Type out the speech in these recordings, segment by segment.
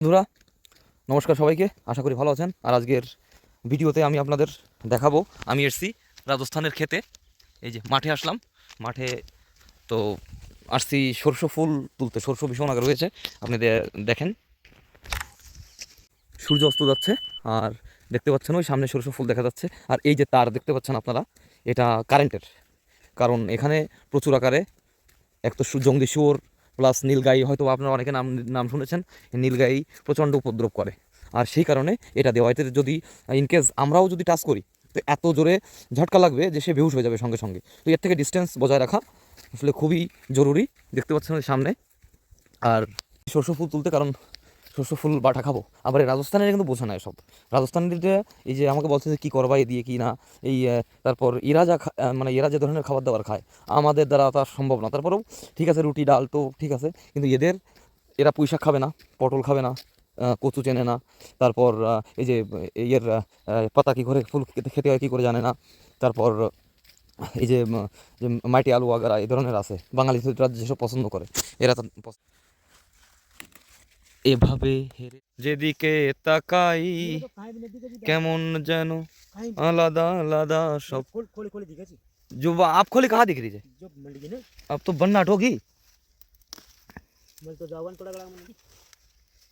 বন্ধুরা নমস্কার সবাইকে, আশা করি ভালো আছেন। আর আজকের ভিডিওতে আমি আপনাদের দেখাবো আমি এসছি রাজস্থানের ক্ষেতে। এই যে মাঠে আসলাম, মাঠে তো আসছি সরষে ফুল তুলতে। সরষে ভীষণ আগে রয়েছে, আপনি দেখেন সূর্য অস্ত যাচ্ছে আর দেখতে পাচ্ছেন ওই সামনে সরষে ফুল দেখা যাচ্ছে। আর এই যে তার দেখতে পাচ্ছেন আপনারা, এটা কারেন্টের। কারণ এখানে প্রচুর আকারে এক তো জঙ্গলি শুয়োর প্লাস নীলগাই, হয়তো আপনারা অনেকে নাম নাম শুনেছেন। নীলগাই প্রচণ্ড উপদ্রব করে, আর সেই কারণে এটা দেওয়া। এতে যদি ইনকেস আমরাও যদি টাচ করি তো এত জোরে ঝটকা লাগবে যে সে বেহুশ হয়ে যাবে সঙ্গে সঙ্গে। তো এর থেকে ডিস্টেন্স বজায় রাখা আসলে খুবই জরুরি। দেখতে পাচ্ছেন ওই সামনে। আর সরষে ফুল তুলতে, কারণ সরষে ফুল বাটা খাবো। আবার এই রাজস্থানের কিন্তু বোঝে না এসব। রাজস্থানের যে এই যে আমাকে বলছে যে কী করবা এ দিয়ে কি না, এই তারপর এরা যা মানে এরা যে ধরনের খাবার দাবার খায় আমাদের দ্বারা তা সম্ভব না। তারপরেও ঠিক আছে, রুটি ডাল তো ঠিক আছে, কিন্তু এরা পুঁই শাক খাবে না, পটল খাবে না, কচু চেনে না। তারপর এই যে ইয়ের পাতা কী করে ফুল খেতে হয় কী করে জানে না। তারপর এই যে যে মাটি আলু আগারা এই ধরনের আছে, বাঙালিরা যেসব পছন্দ করে এরা তো এভাবে হেরে যেদিকে তাকাই কেমন যেন আলাদা আলাদা সব। जो आप खोले कहाँ दिख रही है? अब तो बन्नाट होगी।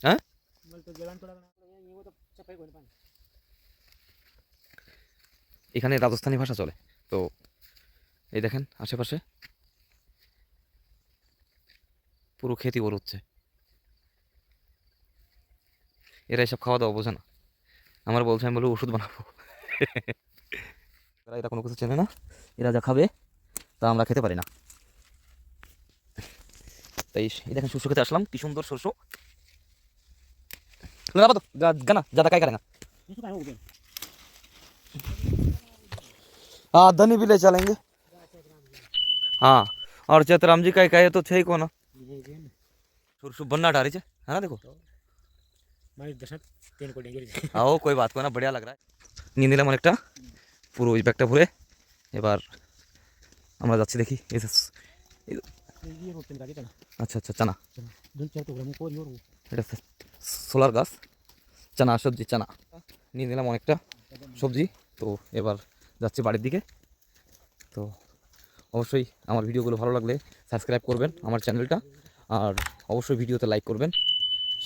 हाँ? এখানে রাজস্থানী ভাষা চলে। তো এই দেখেন আশেপাশে পুরো খেতি বড় হচ্ছে। এরা এসব খাওয়া দাওয়া বোঝে না। আমার বলছে, আমি বলবো ওষুধ বানাবো। এরা কোনো কিছু চেনে না, এরা যা খাবে তা আমরা খেতে পারি না। তাই এই দেখেন শস্য খেতে আসলাম, কি সুন্দর শস্য। गाना ज्यादा काय करेंगे। हाँ धनी भी ले चलेंगे। हाँ और चेतराम जी का कहे तो थे को ना सुरसु बन्ना डारी है ना। देखो आओ कोई बात को ना, बढ़िया लग रहा है। নিয়ে নিলাম অনেকটা, পুরো ওই ব্যাগটা ভরে। এবার আমরা যাচ্ছি, দেখি আচ্ছা আচ্ছা চানা, এটা সোলার গাছ, চানা সবজি চানা। নিয়ে নিলাম অনেকটা সবজি। তো এবার যাচ্ছি বাড়ির দিকে। তো অবশ্যই আমার ভিডিওগুলো ভালো লাগলে সাবস্ক্রাইব করবেন আমার চ্যানেলটা, আর অবশ্যই ভিডিওতে লাইক করবেন,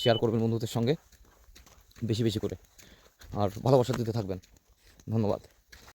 শেয়ার করবেন বন্ধুদের সঙ্গে বেশি বেশি করে, আর ভালোবাসা দিতে থাকবেন। ধন্যবাদ।